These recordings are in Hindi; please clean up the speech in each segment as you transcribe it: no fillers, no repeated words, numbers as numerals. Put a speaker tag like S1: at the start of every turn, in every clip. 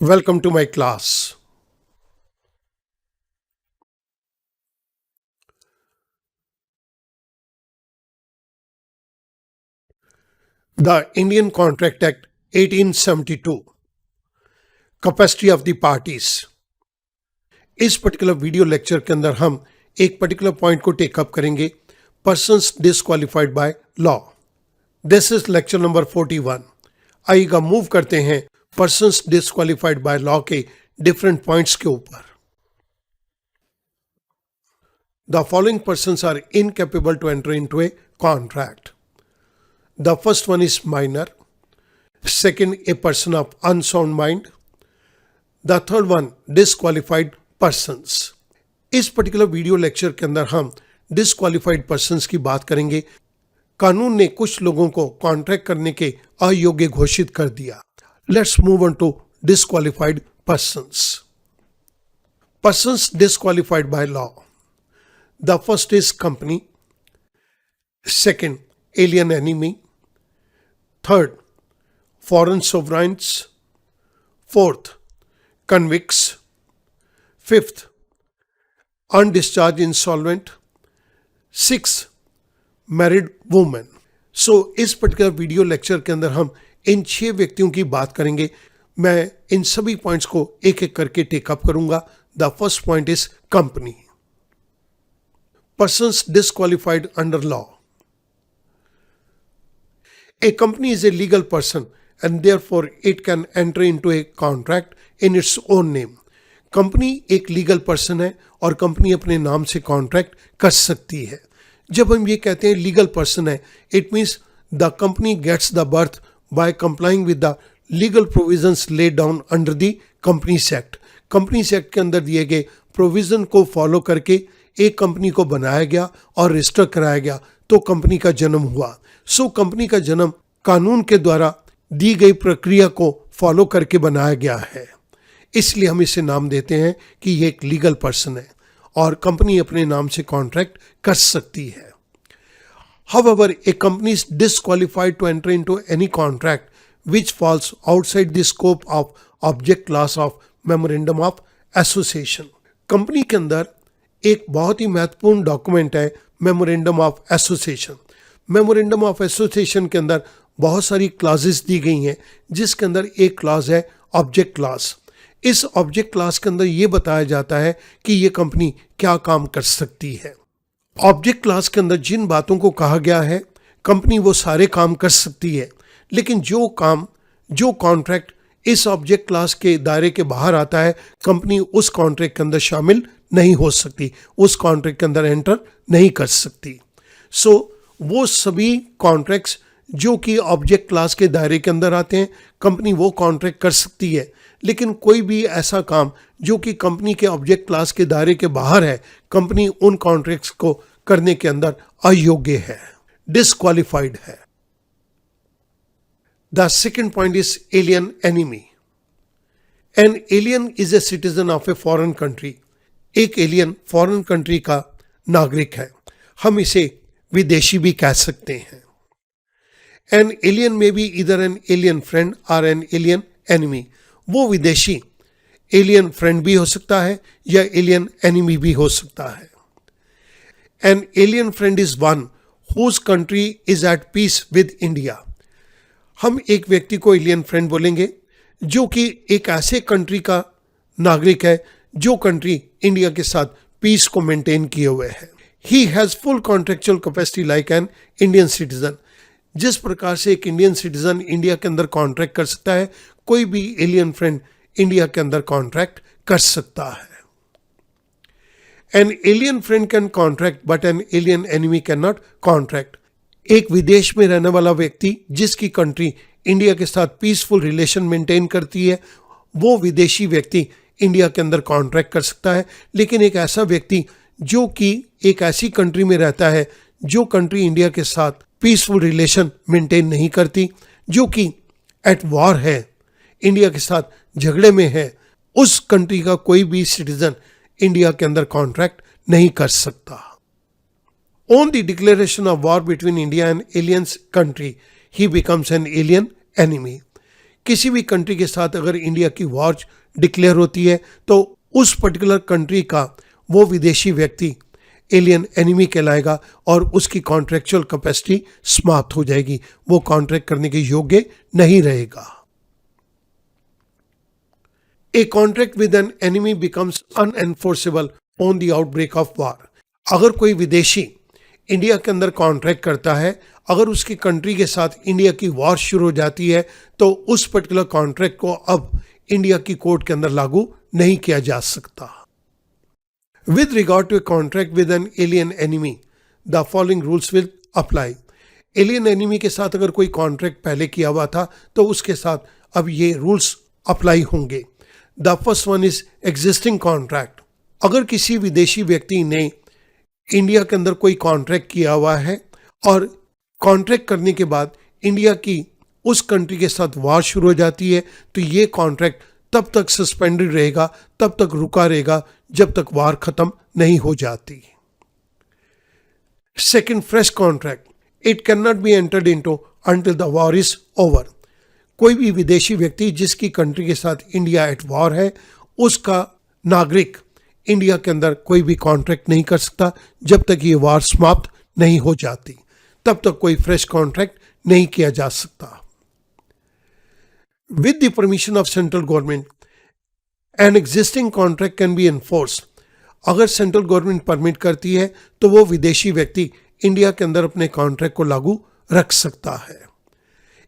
S1: Welcome to my class. The Indian Contract Act 1872, Capacity of the Parties. इस पर्टिकुलर वीडियो लेक्चर के अंदर हम एक पर्टिकुलर पॉइंट को टेकअप करेंगे, persons disqualified by law. This is lecture number 41. आइएगा मूव करते हैं पर्सन्स डिस्क्वालिफाइड बाय लॉ के डिफरेंट पॉइंट्स के ऊपर. The following persons are incapable to enter into a contract. The first one is minor. Second, a person of unsound mind. The third one, disqualified persons. इस पर्टिकुलर वीडियो लेक्चर के अंदर हम डिसक्वालिफाइड पर्सन्स की बात करेंगे. कानून ने कुछ लोगों को कॉन्ट्रैक्ट करने के अयोग्य घोषित कर दिया. Let's move on to disqualified persons. Persons disqualified by law. The first is company. Second, alien enemy. Third, foreign sovereigns. Fourth, convicts. Fifth, undischarged insolvent. Sixth, married woman. So इस पर्टिकुलर वीडियो लेक्चर के अंदर हम इन 6 व्यक्तियों की बात करेंगे. मैं इन सभी पॉइंट्स को एक एक करके टेकअप करूंगा. The first point is company. Persons disqualified under law. A company is a legal person and therefore it can enter into a contract in its own name. Company एक लीगल पर्सन है और कंपनी अपने नाम से कॉन्ट्रैक्ट कर सकती है. जब हम ये कहते हैं लीगल पर्सन है, it means the company gets the birth by complying with the legal provisions laid down under the companies act. Companies act के अंदर दिए गए प्रोविजन को फॉलो करके एक कंपनी को बनाया गया और रजिस्टर कराया गया तो कंपनी का जन्म हुआ. सो कंपनी का जन्म कानून के द्वारा दी गई प्रक्रिया को फॉलो करके बनाया गया है, इसलिए हम इसे नाम देते हैं कि ये एक लीगल पर्सन है और कंपनी अपने नाम से कॉन्ट्रैक्ट कर सकती है. However, a company is disqualified to enter into any contract which falls outside the scope of object clause of Memorandum of Association. Company के अंदर एक बहुत ही महत्वपूर्ण डॉक्यूमेंट है memorandum of association. Memorandum of association के अंदर बहुत सारी क्लॉजेस दी गई हैं, जिसके अंदर एक क्लॉज है ऑब्जेक्ट क्लॉज. इस ऑब्जेक्ट क्लॉज के अंदर ये बताया जाता है कि ये कंपनी क्या काम कर सकती है. ऑब्जेक्ट क्लॉज के अंदर जिन बातों को कहा गया है कंपनी वो सारे काम कर सकती है, लेकिन जो कॉन्ट्रैक्ट इस ऑब्जेक्ट क्लॉज के दायरे के बाहर आता है कंपनी उस कॉन्ट्रैक्ट के अंदर शामिल नहीं हो सकती, उस कॉन्ट्रैक्ट के अंदर एंटर नहीं कर सकती. सो वो सभी कॉन्ट्रैक्ट्स जो कि ऑब्जेक्ट क्लास के दायरे के अंदर आते हैं कंपनी वो कॉन्ट्रैक्ट कर सकती है, लेकिन कोई भी ऐसा काम जो कि कंपनी के ऑब्जेक्ट क्लास के दायरे के बाहर है कंपनी उन कॉन्ट्रैक्ट्स को करने के अंदर अयोग्य है, डिसक्वालिफाइड है. The second point is alien enemy. An alien is a citizen of a foreign country. एक एलियन फॉरेन कंट्री का नागरिक है, हम इसे विदेशी भी कह सकते हैं. एन एलियन में भी इधर एन एलियन फ्रेंड और एन एलियन एनिमी. वो विदेशी एलियन फ्रेंड भी हो सकता है या एलियन एनिमी भी हो सकता है. An alien friend is one whose country is at peace with India. हम एक व्यक्ति को एलियन फ्रेंड बोलेंगे जो कि एक ऐसे कंट्री का नागरिक है जो कंट्री इंडिया के साथ पीस को मेंटेन किए हुए है. He has full contractual capacity like an Indian citizen. जिस प्रकार से एक इंडियन सिटीजन इंडिया के अंदर कॉन्ट्रैक्ट कर सकता है, कोई भी एलियन फ्रेंड इंडिया के अंदर कॉन्ट्रैक्ट कर सकता है. An alien friend can contract but N alien enemy can not contract. एक विदेश में रहने वाला व्यक्ति जिसकी कंट्री इंडिया के साथ पीसफुल रिलेशन मेंटेन करती है वो विदेशी व्यक्ति इंडिया के अंदर कॉन्ट्रैक्ट कर सकता है, लेकिन एक ऐसा व्यक्ति जो कि एक ऐसी कंट्री में रहता है जो कंट्री इंडिया के साथ पीसफुल रिलेशन मेंटेन नहीं करती, जो कि एट वॉर है, इंडिया के साथ झगड़े में है, उस कंट्री का कोई भी सिटीजन इंडिया के अंदर कॉन्ट्रैक्ट नहीं कर सकता. On the declaration of war between India and alien country, he becomes an alien enemy. किसी भी कंट्री के साथ अगर इंडिया की वॉर डिक्लेयर होती है तो उस पर्टिकुलर कंट्री का वो विदेशी व्यक्ति एलियन एनिमी कहलाएगा और उसकी कॉन्ट्रेक्चुअल कैपेसिटी समाप्त हो जाएगी, वो कॉन्ट्रैक्ट करने के योग्य नहीं रहेगा। A contract with an enemy becomes unenforceable on the outbreak of war. अगर कोई विदेशी इंडिया के अंदर कॉन्ट्रैक्ट करता है, अगर उसकी कंट्री के साथ इंडिया की वॉर शुरू हो जाती है तो उस पर्टिकुलर कॉन्ट्रैक्ट को अब इंडिया की कोर्ट के अंदर लागू नहीं किया जा सकता। With regard to a contract with an alien enemy the following rules will apply. Alien enemy के साथ अगर कोई कॉन्ट्रैक्ट पहले किया हुआ था तो उसके साथ अब ये रूल्स अप्लाई होंगे। The first one is existing contract. अगर किसी विदेशी व्यक्ति ने इंडिया के अंदर कोई कॉन्ट्रैक्ट किया हुआ है और कॉन्ट्रैक्ट करने के बाद इंडिया की उस कंट्री के साथ वॉर शुरू हो जाती है तो ये कॉन्ट्रैक्ट तब तक सस्पेंडेड रहेगा, तब तक रुका रहेगा जब तक वॉर खत्म नहीं हो जाती। Second, fresh contract. It can not be entered into until the war is over. कोई भी विदेशी व्यक्ति जिसकी कंट्री के साथ इंडिया एट वॉर है, उसका नागरिक इंडिया के अंदर कोई भी कॉन्ट्रैक्ट नहीं कर सकता जब तक ये वॉर समाप्त नहीं हो जाती, तब तक कोई फ्रेश कॉन्ट्रैक्ट नहीं किया जा सकता। With the permission of central government an existing contract can B enforce. अगर सेंट्रल गवर्नमेंट परमिट करती है तो वो विदेशी व्यक्ति इंडिया के अंदर अपने कॉन्ट्रैक्ट को लागू रख सकता है।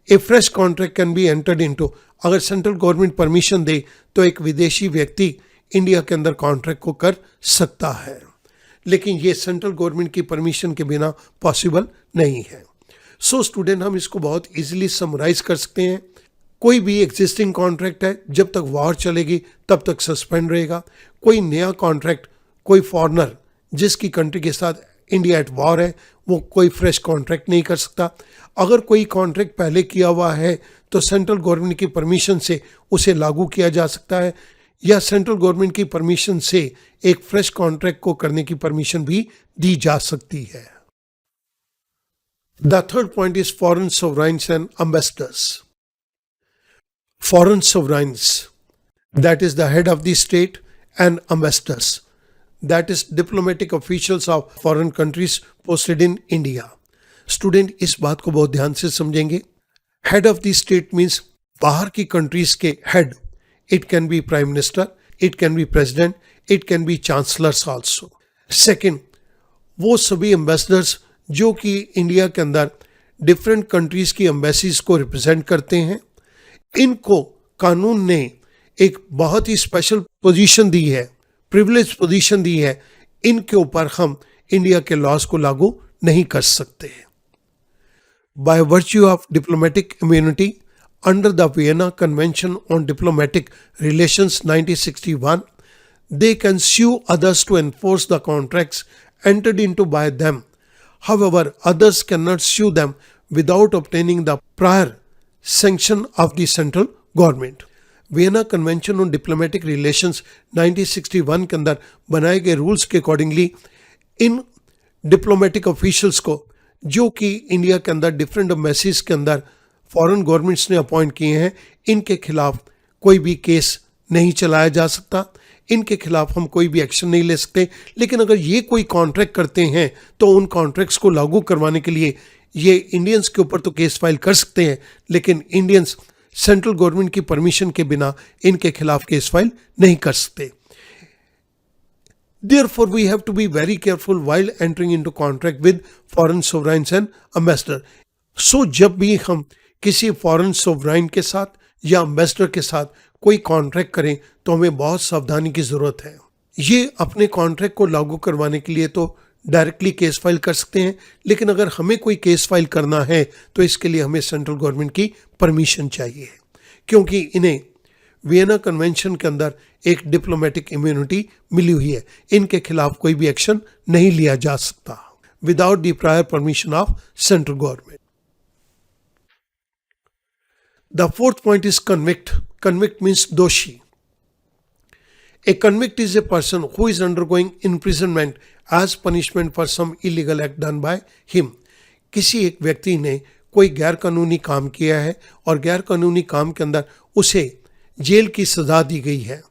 S1: A fresh contract can be entered into. अगर सेंट्रल गवर्नमेंट परमिशन दे तो एक विदेशी व्यक्ति इंडिया के अंदर कॉन्ट्रैक्ट को कर सकता है, लेकिन ये सेंट्रल गवर्नमेंट की परमिशन के बिना पॉसिबल नहीं है। सो स्टूडेंट, हम इसको बहुत इजीली समराइज कर सकते हैं। कोई भी एग्जिस्टिंग कॉन्ट्रैक्ट है, जब तक वॉर चलेगी तब तक सस्पेंड रहेगा। कोई नया कॉन्ट्रैक्ट, कोई फॉरेनर जिसकी कंट्री के साथ इंडिया एट वॉर है, वो कोई फ्रेश कॉन्ट्रैक्ट नहीं कर सकता। अगर कोई कॉन्ट्रैक्ट पहले किया हुआ है तो सेंट्रल गवर्नमेंट की परमिशन से उसे लागू किया जा सकता है, या सेंट्रल गवर्नमेंट की परमिशन से एक फ्रेश कॉन्ट्रैक्ट को करने की परमिशन भी दी जा सकती है। The third point is foreign sovereigns and ambassadors. Foreign sovereigns, that is the head of the state, and ambassadors, that is diplomatic officials of foreign countries posted in India. Student, इस बात को बहुत ध्यान से समझेंगे। Head of the state means बाहर की countries के head. It can be prime minister, it can be president, it can be chancellors also. Second, वो सभी ambassadors जो कि इंडिया के अंदर डिफरेंट कंट्रीज की एम्बेसीज को रिप्रेजेंट करते हैं, इनको कानून ने एक बहुत ही स्पेशल पोजीशन दी है, प्रिविलेज पोजीशन दी है। इनके ऊपर हम इंडिया के लॉज को लागू नहीं कर सकते। By virtue of diplomatic immunity under the Vienna convention on diplomatic relations 1961, they can sue others to enforce the contracts entered into by them. However, others cannot sue them without obtaining the prior sanction of the central government. Vienna convention on diplomatic relations 1961 के अंदर बनाए गए रूल्स के अकॉर्डिंगली इन डिप्लोमेटिक ऑफिशियल्स को जो कि इंडिया के अंदर डिफरेंट एम्बेसीज के अंदर फॉरेन गवर्नमेंट्स ने अपॉइंट किए हैं, इनके खिलाफ कोई भी केस नहीं चलाया जा सकता, इनके खिलाफ हम कोई भी एक्शन नहीं ले सकते। लेकिन अगर ये कोई कॉन्ट्रैक्ट करते हैं तो उन कॉन्ट्रैक्ट्स को लागू करवाने के लिए ये इंडियंस के ऊपर तो केस फाइल कर सकते हैं, लेकिन इंडियंस सेंट्रल गवर्नमेंट की परमिशन के बिना इनके खिलाफ केस फाइल नहीं कर सकते। Therefore, we have to be very careful while entering into contract with foreign sovereigns and ambassador. So, जब भी हम किसी फॉरेन सोवराइन के साथ या एम्बेसडर के साथ कोई कॉन्ट्रैक्ट करें तो हमें बहुत सावधानी की ज़रूरत है। ये अपने कॉन्ट्रैक्ट को लागू करवाने के लिए तो डायरेक्टली केस फाइल कर सकते हैं, लेकिन अगर हमें कोई केस फाइल करना है तो इसके लिए हमें सेंट्रल गवर्नमेंट की परमिशन चाहिए, क्योंकि इन्हें वियना कन्वेंशन के अंदर एक डिप्लोमेटिक इम्यूनिटी मिली हुई है। इनके खिलाफ कोई भी एक्शन नहीं लिया जा सकता without the prior permission of central government. The fourth point is convict. Convict means दोषी। A convict is a person who is undergoing imprisonment as punishment for some illegal act done by him. किसी एक व्यक्ति ने कोई गैर कानूनी काम किया है और गैर कानूनी काम के अंदर उसे जेल की सजा दी गई है,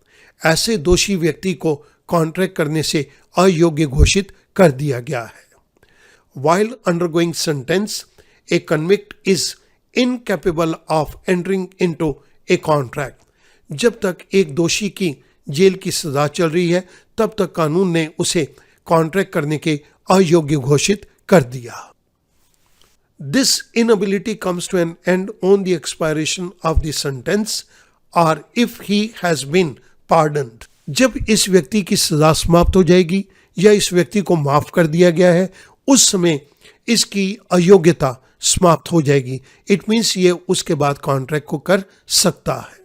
S1: ऐसे दोषी व्यक्ति को कॉन्ट्रैक्ट करने से अयोग्य घोषित कर दिया गया है। While undergoing sentence, a convict is incapable of entering into a contract. जब तक एक दोषी की जेल की सजा चल रही है तब तक कानून ने उसे कॉन्ट्रैक्ट करने के अयोग्य घोषित कर दिया। This inability comes to an end on the expiration of the sentence or if he has been pardoned. जब इस व्यक्ति की सजा समाप्त हो जाएगी या इस व्यक्ति को माफ कर दिया गया है, उस समय इसकी अयोग्यता समाप्त हो जाएगी। इट मीन्स ये उसके बाद कॉन्ट्रैक्ट को कर सकता है।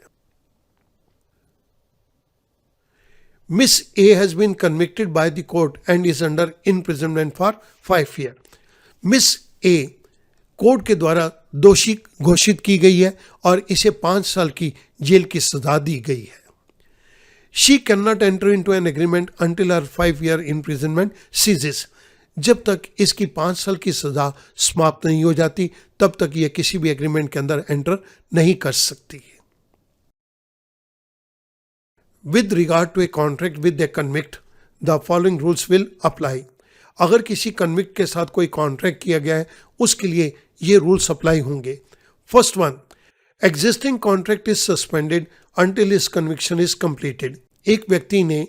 S1: Miss A has been convicted by the court and is under imprisonment for 5 year. Miss A court के द्वारा दोषी घोषित की गई है और इसे 5 साल की जेल की सजा दी गई है। She cannot enter into an agreement until her 5-year imprisonment ceases. जब तक इसकी 5 साल की सजा समाप्त नहीं हो जाती तब तक यह किसी भी एग्रीमेंट के अंदर एंटर नहीं कर सकती। With regard to a contract with a convict, the following rules will apply. अगर किसी कन्विक्ट के साथ कोई कॉन्ट्रैक्ट किया गया है उसके लिए ये रूल्स अप्लाई होंगे। First one, existing contract is suspended until his conviction is completed. एक व्यक्ति ने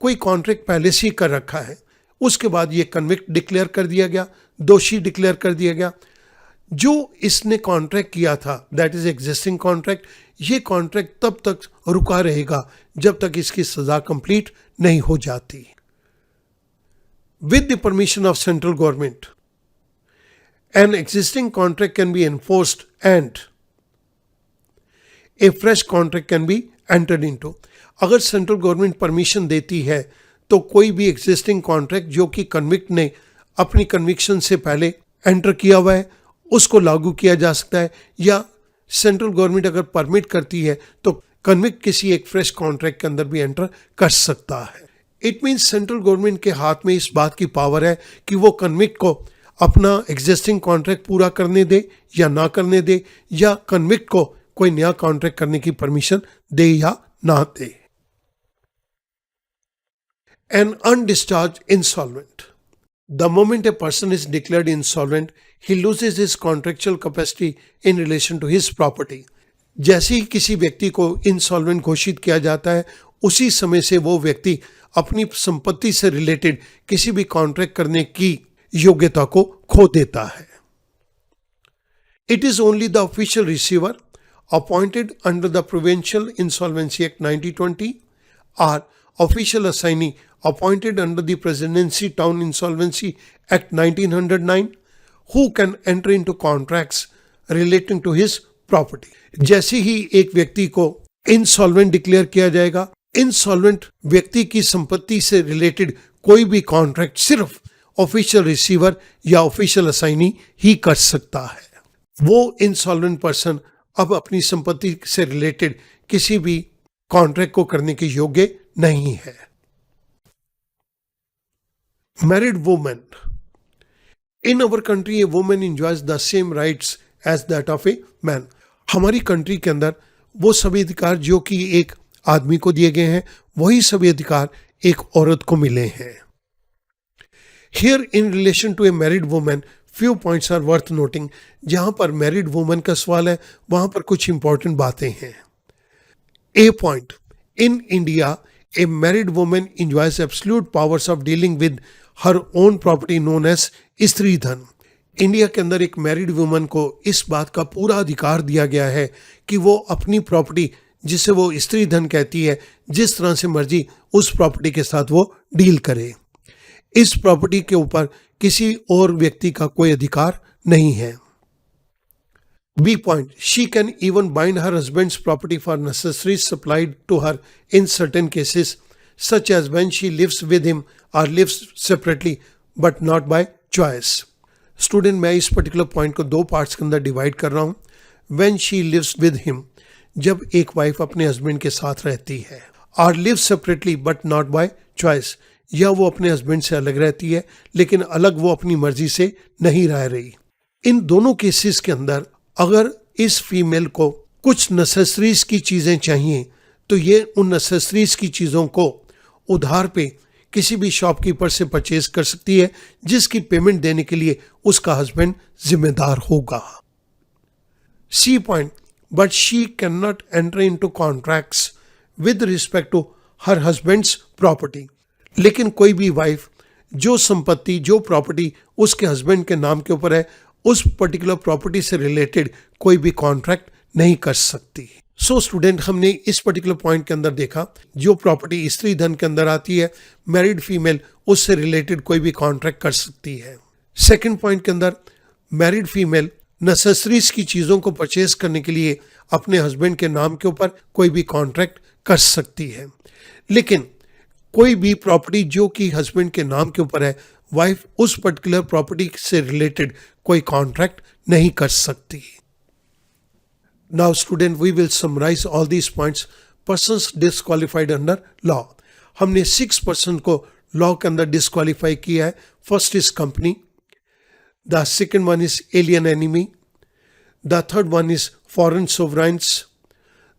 S1: कोई कॉन्ट्रैक्ट पहले से ही कर रखा है, उसके बाद ये कन्विक्ट डिक्लेयर कर दिया गया, दोषी डिक्लेयर कर दिया गया। जो इसने कॉन्ट्रैक्ट किया था दैट इज एग्जिस्टिंग कॉन्ट्रैक्ट, ये कॉन्ट्रैक्ट तब तक रुका रहेगा जब तक इसकी सजा कंप्लीट नहीं हो जाती। With the permission of central government an existing contract can B enforced and A fresh contract can be entered into. अगर सेंट्रल गवर्नमेंट परमिशन देती है तो कोई भी एग्जिस्टिंग कॉन्ट्रैक्ट जो कि कन्विक्ट ने अपनी कन्विक्शन से पहले एंटर किया हुआ है उसको लागू किया जा सकता है, या सेंट्रल गवर्नमेंट अगर परमिट करती है तो कन्विक्ट किसी एक फ्रेश कॉन्ट्रैक्ट के अंदर भी एंटर कर सकता है। इट मीन्स सेंट्रल गवर्नमेंट के हाथ में इस बात की पावर है कि वो कन्विक्ट को अपना एग्जिस्टिंग कॉन्ट्रैक्ट पूरा करने दे या ना करने दे, या कन्विक्ट को कोई नया कॉन्ट्रैक्ट करने की परमिशन दे या ना दे। An undischarged insolvent. The moment a person is declared insolvent, he loses his contractual capacity in relation to his property. जैसे ही किसी व्यक्ति को इंसॉल्वेंट घोषित किया जाता है उसी समय से वो व्यक्ति अपनी संपत्ति से रिलेटेड किसी भी कॉन्ट्रैक्ट करने की योग्यता को खो देता है। It is only the official receiver appointed under the Provincial Insolvency Act 1920 or official assignee appointed under the Presidency Town Insolvency Act 1909 who can enter into contracts relating to his property. जैसे ही एक व्यक्ति को इंसॉल्वेंट डिक्लेयर किया जाएगा, इंसॉल्वेंट व्यक्ति की संपत्ति से रिलेटेड कोई भी कॉन्ट्रैक्ट सिर्फ ऑफिशियल रिसीवर या ऑफिशियल असाइनी ही कर सकता है। वो इंसॉल्वेंट पर्सन अब अपनी संपत्ति से रिलेटेड किसी भी कॉन्ट्रैक्ट को करने के योग्य नहीं है। Married woman. In our country, a woman enjoys the same rights as that of a man. हमारी कंट्री के अंदर वो सभी अधिकार जो कि एक आदमी को दिए गए हैं वही सभी अधिकार एक औरत को मिले हैं। Here in relation to a married woman, few points are worth noting. जहां पर मैरिड वुमन का सवाल है वहां पर कुछ इंपॉर्टेंट बातें हैं। A point. In India, a married woman enjoys absolute powers of dealing with her own property known as स्त्री धन। इंडिया के अंदर एक मैरिड वुमन को इस बात का पूरा अधिकार दिया गया है कि वो अपनी प्रॉपर्टी जिसे वो स्त्री धन कहती है जिस तरह से मर्जी उस प्रॉपर्टी के साथ वो डील करे। इस प्रॉपर्टी के ऊपर किसी और व्यक्ति का कोई अधिकार नहीं है। B point. She can even bind her husband's property for necessaries supplied to her in certain cases, such as when she lives with him or lives separately, but not by choice. Student, मैं इस पर्टिकुलर पॉइंट को 2 पार्ट्स के अंदर डिवाइड कर रहा हूँ। When she lives with him, जब एक वाइफ अपने हस्बैंड के साथ रहती है, और lives separately but not by choice, या वो अपने हस्बैंड से अलग रहती है लेकिन अलग वो अपनी मर्जी से नहीं रह रही। इन दोनों केसेस के अंदर अगर इस फीमेल को कुछ नेसेसरीज की चीजें चाहिए तो ये उन नेसेसरीज की चीजों को उधार पे किसी भी शॉपकीपर से परचेज कर सकती है, जिसकी पेमेंट देने के लिए उसका हस्बैंड जिम्मेदार होगा। C point, but she can not enter into contracts with respect to her husband's property. लेकिन कोई भी वाइफ जो संपत्ति, जो प्रॉपर्टी उसके हस्बैंड के नाम के ऊपर है, उस पर्टिकुलर प्रॉपर्टी से रिलेटेड कोई भी कॉन्ट्रैक्ट नहीं कर सकती। सो स्टूडेंट, हमने इस पर्टिकुलर पॉइंट के अंदर देखा जो प्रॉपर्टी स्त्री धन के अंदर आती है, मैरिड फीमेल उससे रिलेटेड कोई भी कॉन्ट्रैक्ट कर सकती है। सेकंड पॉइंट के अंदर मैरिड फीमेल नेसेसरीज की चीजों को परचेज करने के लिए अपने हस्बैंड के नाम के ऊपर कोई भी कॉन्ट्रैक्ट कर सकती है, लेकिन कोई भी प्रॉपर्टी जो कि हस्बैंड के नाम के ऊपर है, वाइफ उस पर्टिकुलर प्रॉपर्टी से रिलेटेड कोई कॉन्ट्रैक्ट नहीं कर सकती। Now student, we will summarize all these points. Persons disqualified under law. हमने 6 पर्सन को लॉ के अंदर डिस्क्वालीफाई किया है। First is company, the second one is alien enemy, the third one is foreign sovereigns,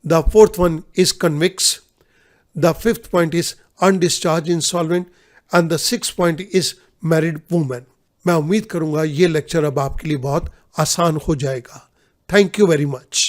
S1: the fourth one is convicts, the fifth point is undischarged insolvent and the sixth point is married women. मैं उम्मीद करूंगा ये लेक्चर अब आपके लिए बहुत आसान हो जाएगा। Thank you very much.